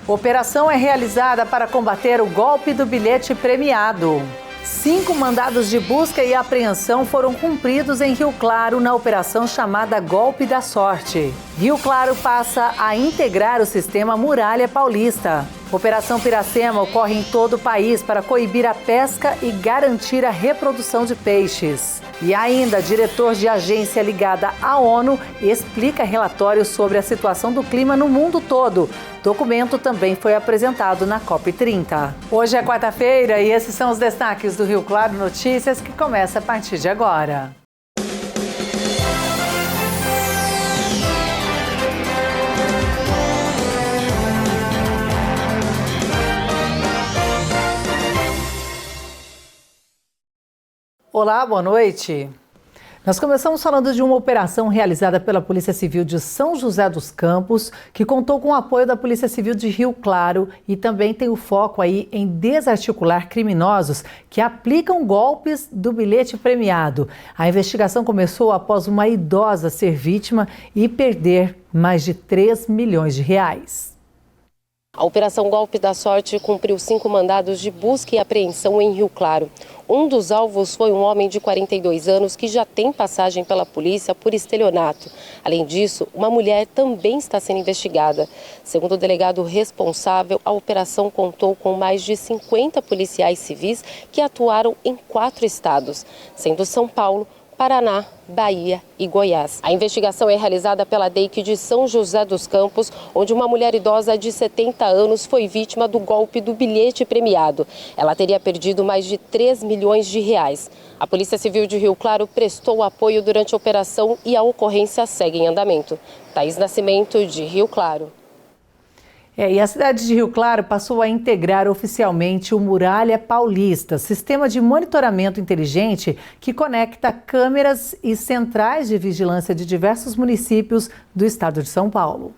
Operação é realizada para combater o golpe do bilhete premiado. 5 mandados de busca e apreensão foram cumpridos em Rio Claro na operação chamada Golpe da Sorte. Rio Claro passa a integrar o sistema Muralha Paulista. Operação Piracema ocorre em todo o país para coibir a pesca e garantir a reprodução de peixes. E ainda, diretor de agência ligada à ONU explica relatório sobre a situação do clima no mundo todo. Documento também foi apresentado na COP30. Hoje é quarta-feira e esses são os destaques do Rio Claro Notícias, que começa a partir de agora. Olá, boa noite. Nós começamos falando de uma operação realizada pela Polícia Civil de São José dos Campos, que contou com o apoio da Polícia Civil de Rio Claro e também tem o foco aí em desarticular criminosos que aplicam golpes do bilhete premiado. A investigação começou após uma idosa ser vítima e perder mais de 3 milhões de reais. A Operação Golpe da Sorte cumpriu 5 mandados de busca e apreensão em Rio Claro. Um dos alvos foi um homem de 42 anos que já tem passagem pela polícia por estelionato. Além disso, uma mulher também está sendo investigada. Segundo o delegado responsável, a operação contou com mais de 50 policiais civis que atuaram em 4 estados, sendo São Paulo, Paraná, Bahia e Goiás. A investigação é realizada pela DEIC de São José dos Campos, onde uma mulher idosa de 70 anos foi vítima do golpe do bilhete premiado. Ela teria perdido mais de 3 milhões de reais. A Polícia Civil de Rio Claro prestou apoio durante a operação e a ocorrência segue em andamento. Thaís Nascimento, de Rio Claro. E a cidade de Rio Claro passou a integrar oficialmente o Muralha Paulista, sistema de monitoramento inteligente que conecta câmeras e centrais de vigilância de diversos municípios do estado de São Paulo.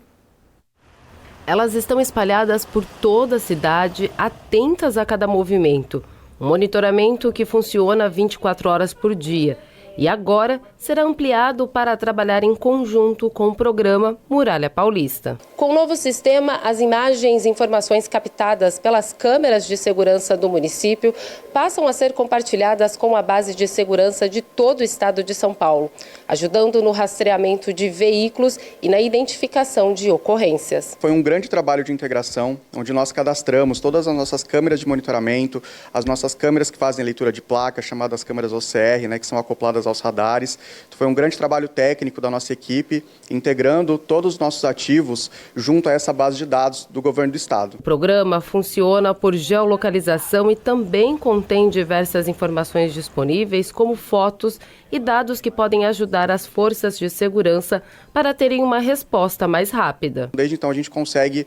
Elas estão espalhadas por toda a cidade, atentas a cada movimento. Um monitoramento que funciona 24 horas por dia. E agora será ampliado para trabalhar em conjunto com o programa Muralha Paulista. Com o novo sistema, as imagens e informações captadas pelas câmeras de segurança do município passam a ser compartilhadas com a base de segurança de todo o estado de São Paulo, ajudando no rastreamento de veículos e na identificação de ocorrências. Foi um grande trabalho de integração, onde nós cadastramos todas as nossas câmeras de monitoramento, as nossas câmeras que fazem leitura de placa, chamadas câmeras OCR, que são acopladas aos radares. Foi um grande trabalho técnico da nossa equipe, integrando todos os nossos ativos junto a essa base de dados do governo do estado. O programa funciona por geolocalização e também contém diversas informações disponíveis, como fotos e dados que podem ajudar as forças de segurança para terem uma resposta mais rápida. Desde então a gente consegue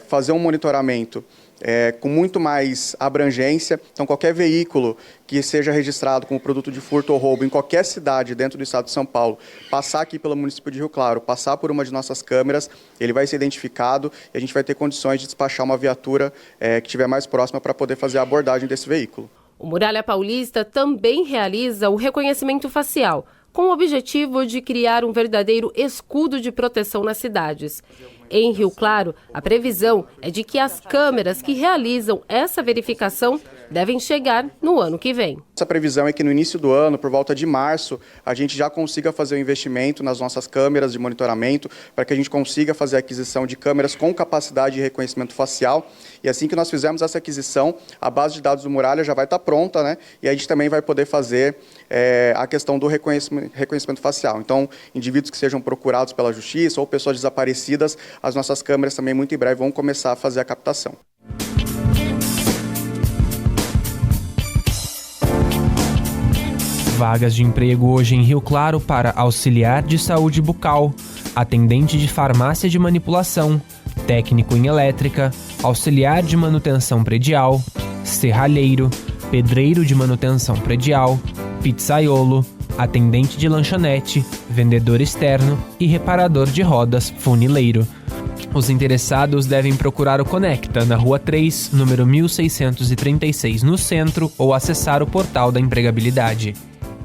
fazer um monitoramento com muito mais abrangência. Então, qualquer veículo que seja registrado como produto de furto ou roubo em qualquer cidade dentro do estado de São Paulo, passar aqui pelo município de Rio Claro, passar por uma de nossas câmeras, ele vai ser identificado e a gente vai ter condições de despachar uma viatura que estiver mais próxima para poder fazer a abordagem desse veículo. O Muralha Paulista também realiza o reconhecimento facial, com o objetivo de criar um verdadeiro escudo de proteção nas cidades. Em Rio Claro, a previsão é de que as câmeras que realizam essa verificação devem chegar no ano que vem. Essa previsão é que no início do ano, por volta de março, a gente já consiga fazer o investimento nas nossas câmeras de monitoramento, para que a gente consiga fazer a aquisição de câmeras com capacidade de reconhecimento facial. E assim que nós fizermos essa aquisição, a base de dados do Muralha já vai estar pronta, E a gente também vai poder fazer a questão do reconhecimento facial. Então, indivíduos que sejam procurados pela justiça ou pessoas desaparecidas, as nossas câmeras também muito em breve vão começar a fazer a captação. Vagas de emprego hoje em Rio Claro para auxiliar de saúde bucal, atendente de farmácia de manipulação, técnico em elétrica, auxiliar de manutenção predial, serralheiro, pedreiro de manutenção predial, pizzaiolo, atendente de lanchonete, vendedor externo e reparador de rodas funileiro. Os interessados devem procurar o Conecta na Rua 3, número 1636, no centro, ou acessar o portal da empregabilidade.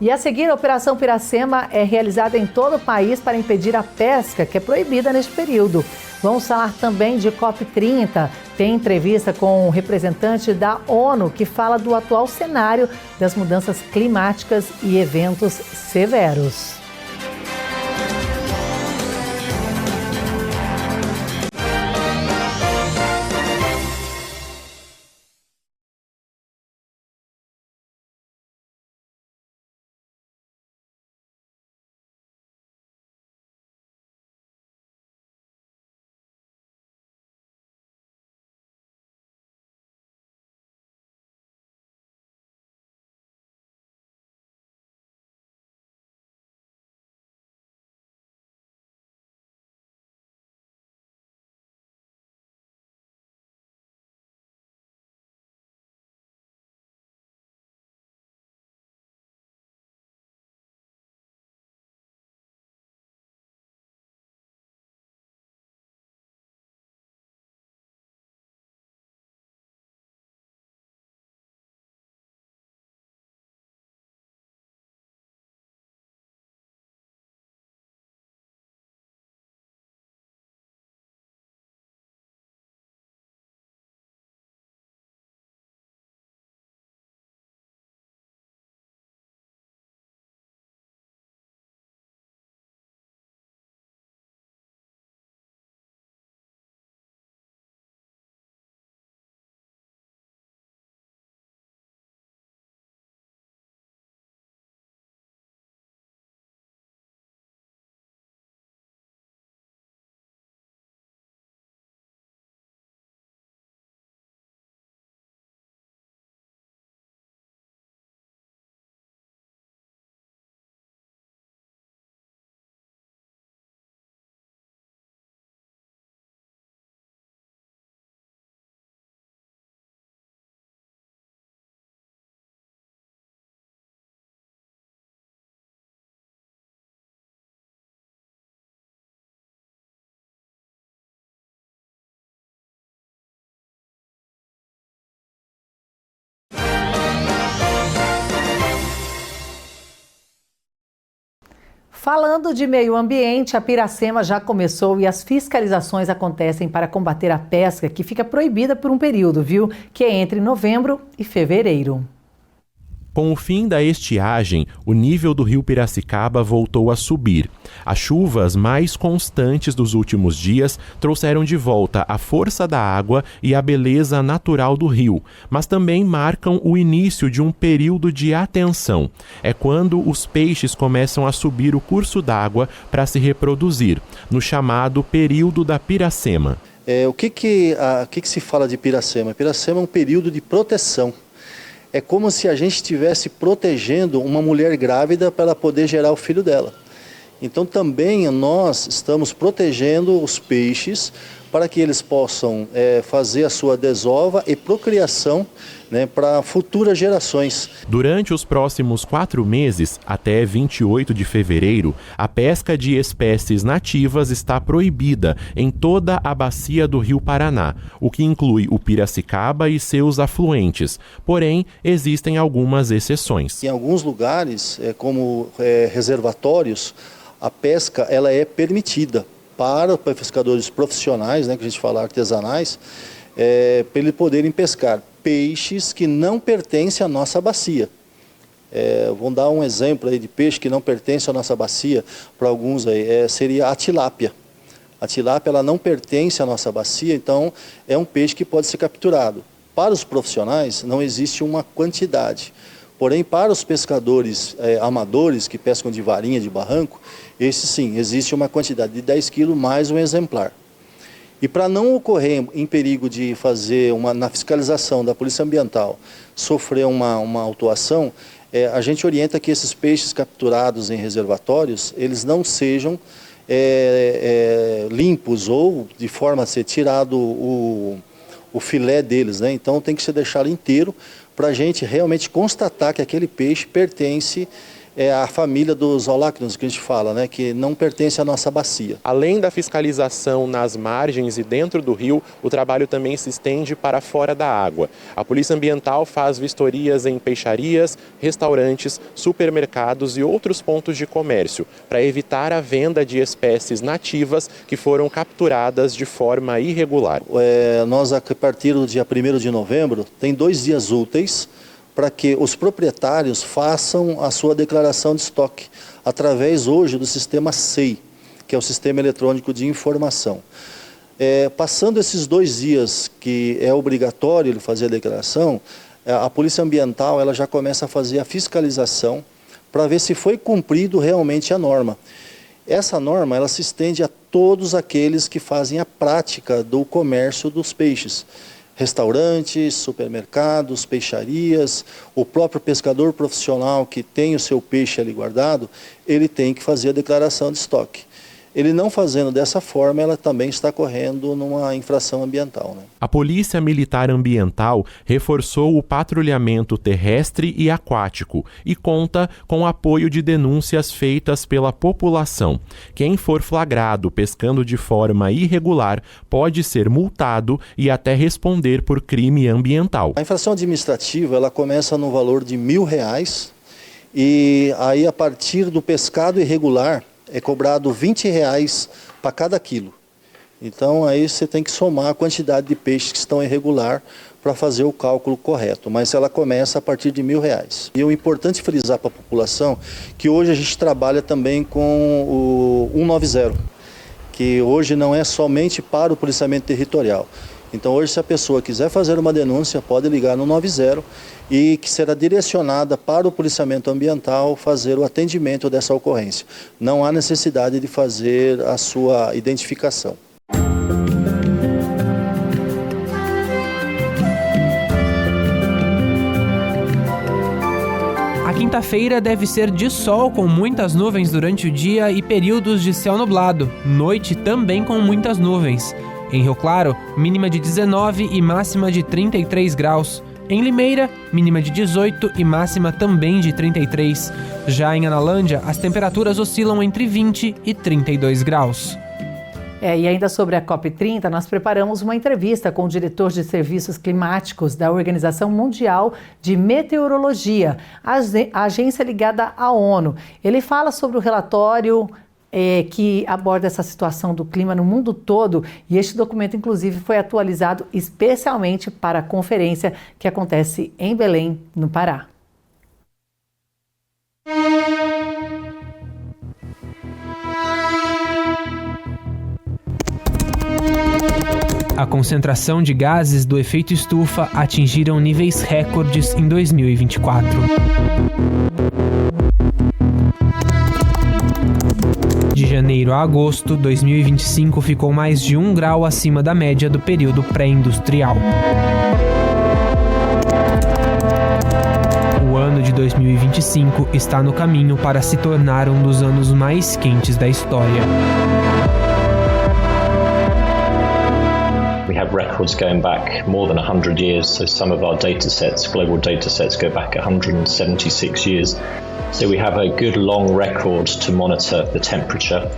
E a seguir, a Operação Piracema é realizada em todo o país para impedir a pesca, que é proibida neste período. Vamos falar também de COP30. Tem entrevista com um representante da ONU que fala do atual cenário das mudanças climáticas e eventos severos. Falando de meio ambiente, a Piracema já começou e as fiscalizações acontecem para combater a pesca, que fica proibida por um período, viu? Que é entre novembro e fevereiro. Com o fim da estiagem, o nível do rio Piracicaba voltou a subir. As chuvas mais constantes dos últimos dias trouxeram de volta a força da água e a beleza natural do rio, mas também marcam o início de um período de atenção. É quando os peixes começam a subir o curso d'água para se reproduzir, no chamado período da Piracema. O que se fala de Piracema? Piracema é um período de proteção. É como se a gente estivesse protegendo uma mulher grávida para ela poder gerar o filho dela. Então também nós estamos protegendo os peixes para que eles possam fazer a sua desova e procriação, né, para futuras gerações. Durante os próximos 4 meses, até 28 de fevereiro, a pesca de espécies nativas está proibida em toda a bacia do Rio Paraná, o que inclui o Piracicaba e seus afluentes. Porém, existem algumas exceções. Em alguns lugares, como reservatórios, a pesca ela é permitida para pescadores profissionais, né, que a gente fala artesanais, para eles poderem pescar peixes que não pertencem à nossa bacia. Vamos dar um exemplo aí de peixe que não pertence à nossa bacia, para alguns aí, seria a tilápia. A tilápia ela não pertence à nossa bacia, então é um peixe que pode ser capturado. Para os profissionais não existe uma quantidade. Porém, para os pescadores amadores que pescam de varinha, de barranco, esse sim, existe uma quantidade de 10 quilos mais um exemplar. E para não ocorrer em perigo de fazer na fiscalização da Polícia Ambiental, sofrer uma autuação, a gente orienta que esses peixes capturados em reservatórios, eles não sejam limpos ou de forma a ser tirado o filé deles, né? Então tem que ser deixado inteiro para a gente realmente constatar que aquele peixe pertence é a família dos auláctonos que a gente fala, né, que não pertence à nossa bacia. Além da fiscalização nas margens e dentro do rio, o trabalho também se estende para fora da água. A Polícia Ambiental faz vistorias em peixarias, restaurantes, supermercados e outros pontos de comércio, para evitar a venda de espécies nativas que foram capturadas de forma irregular. Nós, a partir do dia 1º de novembro, tem 2 dias úteis para que os proprietários façam a sua declaração de estoque, através hoje do sistema SEI, que é o Sistema Eletrônico de Informação. Passando esses 2 dias que é obrigatório ele fazer a declaração, a Polícia Ambiental ela já começa a fazer a fiscalização para ver se foi cumprido realmente a norma. Essa norma ela se estende a todos aqueles que fazem a prática do comércio dos peixes. Restaurantes, supermercados, peixarias, o próprio pescador profissional que tem o seu peixe ali guardado, ele tem que fazer a declaração de estoque. Ele não fazendo dessa forma, ela também está correndo numa infração ambiental, né? A Polícia Militar Ambiental reforçou o patrulhamento terrestre e aquático e conta com o apoio de denúncias feitas pela população. Quem for flagrado pescando de forma irregular pode ser multado e até responder por crime ambiental. A infração administrativa ela começa no valor de R$1.000 e aí a partir do pescado irregular é cobrado R$20 para cada quilo. Então aí você tem que somar a quantidade de peixes que estão irregular para fazer o cálculo correto, mas ela começa a partir de R$1.000. E o importante frisar para a população que hoje a gente trabalha também com o 190, que hoje não é somente para o policiamento territorial. Então hoje se a pessoa quiser fazer uma denúncia, pode ligar no 90 e que será direcionada para o policiamento ambiental fazer o atendimento dessa ocorrência. Não há necessidade de fazer a sua identificação. A quinta-feira deve ser de sol com muitas nuvens durante o dia e períodos de céu nublado, noite também com muitas nuvens. Em Rio Claro, mínima de 19 e máxima de 33 graus. Em Limeira, mínima de 18 e máxima também de 33. Já em Analândia, as temperaturas oscilam entre 20 e 32 graus. E ainda sobre a COP30, nós preparamos uma entrevista com o diretor de Serviços Climáticos da Organização Mundial de Meteorologia, a agência ligada à ONU. Ele fala sobre o relatório que aborda essa situação do clima no mundo todo, e este documento, inclusive, foi atualizado especialmente para a conferência que acontece em Belém, no Pará. A concentração de gases do efeito estufa atingiram níveis recordes em 2024. De janeiro a agosto, 2025 ficou mais de 1 grau acima da média do período pré-industrial. O ano de 2025 está no caminho para se tornar um dos anos mais quentes da história. We have records going back more than 100 years, so some of our datasets, global datasets, go back 176 years. So we have a good long record to monitor the temperature,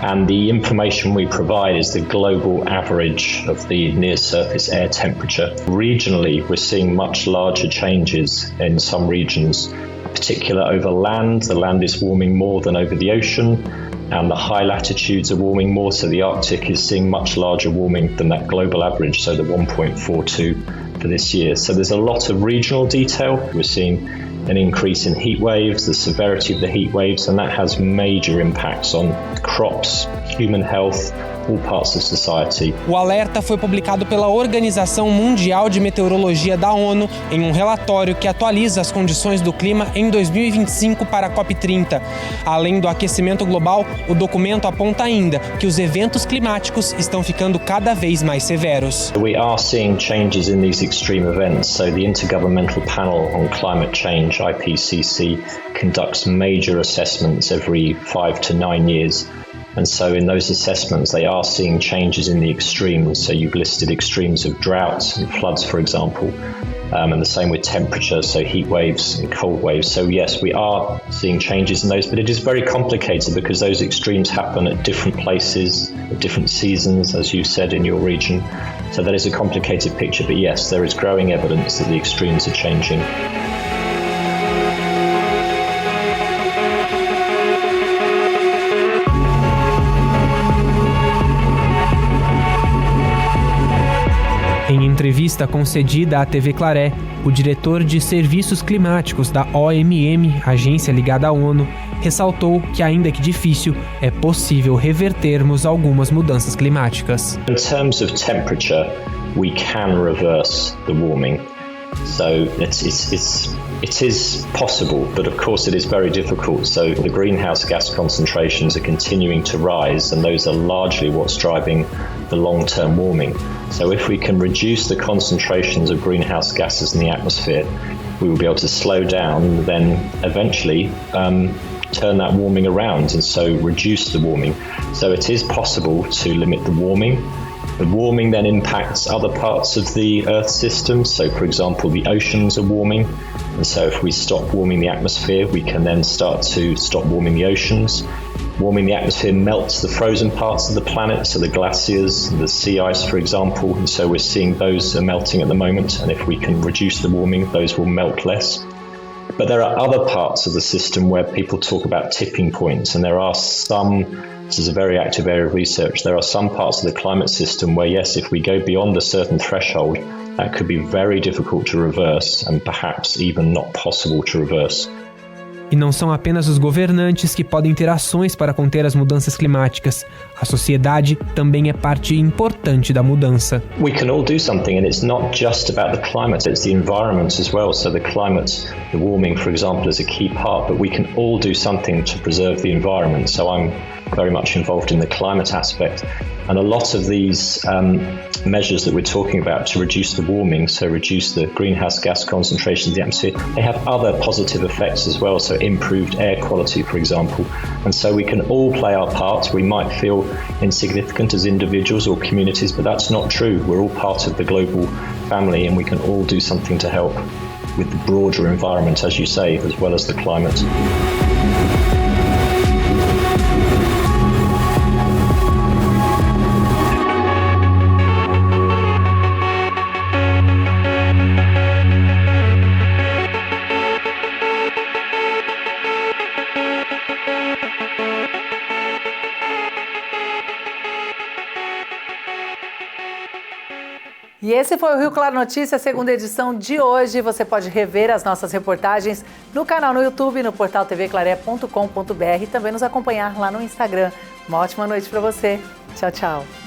and the information we provide is the global average of the near-surface air temperature. Regionally, we're seeing much larger changes in some regions, particularly over land. The land is warming more than over the ocean, and the high latitudes are warming more, so the Arctic is seeing much larger warming than that global average, so the 1.42 for this year. So there's a lot of regional detail. We're seeing an increase in heat waves, the severity of the heat waves, and that has major impacts on crops, human health, all parts of society. O alerta foi publicado pela Organização Mundial de Meteorologia da ONU em um relatório que atualiza as condições do clima em 2025 para a COP30. Além do aquecimento global, o documento aponta ainda que os eventos climáticos estão ficando cada vez mais severos. We are seeing changes in these extreme events. So the Intergovernmental Panel on Climate Change, IPCC, conducts major assessments every 5 to 9 years. And so in those assessments, they are seeing changes in the extremes. So you've listed extremes of drought and floods, for example, and the same with temperature, so heat waves and cold waves. So yes, we are seeing changes in those, but it is very complicated because those extremes happen at different places, at different seasons, as you said, in your region. So that is a complicated picture, but yes, there is growing evidence that the extremes are changing. Em entrevista concedida à TV Claré, o diretor de Serviços Climáticos da OMM, agência ligada à ONU, ressaltou que, ainda que difícil, é possível revertermos algumas mudanças climáticas. In terms of temperature, we can reverse the warming. So it is possible, but of course it is very difficult. So the greenhouse gas concentrations are continuing to rise, and those are largely what's driving the long-term warming. So if we can reduce the concentrations of greenhouse gases in the atmosphere, we will be able to slow down, then eventually turn that warming around and so reduce the warming. So it is possible to limit the warming. The warming then impacts other parts of the Earth system. So, for example, the oceans are warming. And so if we stop warming the atmosphere, we can then start to stop warming the oceans. Warming the atmosphere melts the frozen parts of the planet, so the glaciers, the sea ice, for example. And so we're seeing those are melting at the moment. And if we can reduce the warming, those will melt less. But there are other parts of the system where people talk about tipping points, and there are some. This is a very active area of research. There are some parts of the climate system where, yes, if we go beyond a certain threshold, that could be very difficult to reverse and perhaps even not possible to reverse. E não são apenas os governantes que podem ter ações para conter as mudanças climáticas. A sociedade também é parte importante da mudança. We can all do something, and it's not just about the climate, it's the environment as well. So the climate, the warming, for example, is a key part, but we can all do something to preserve the environment. So I'm very much involved in the climate aspect. And a lot of these measures that we're talking about to reduce the warming, so reduce the greenhouse gas concentrations in the atmosphere, they have other positive effects as well, so improved air quality, for example. And so we can all play our part. We might feel insignificant as individuals or communities, but that's not true. We're all part of the global family, and we can all do something to help with the broader environment, as you say, as well as the climate. E esse foi o Rio Claro Notícias, segunda edição de hoje. Você pode rever as nossas reportagens no canal no YouTube, no portal tvclaré.com.br e também nos acompanhar lá no Instagram. Uma ótima noite para você. Tchau, tchau.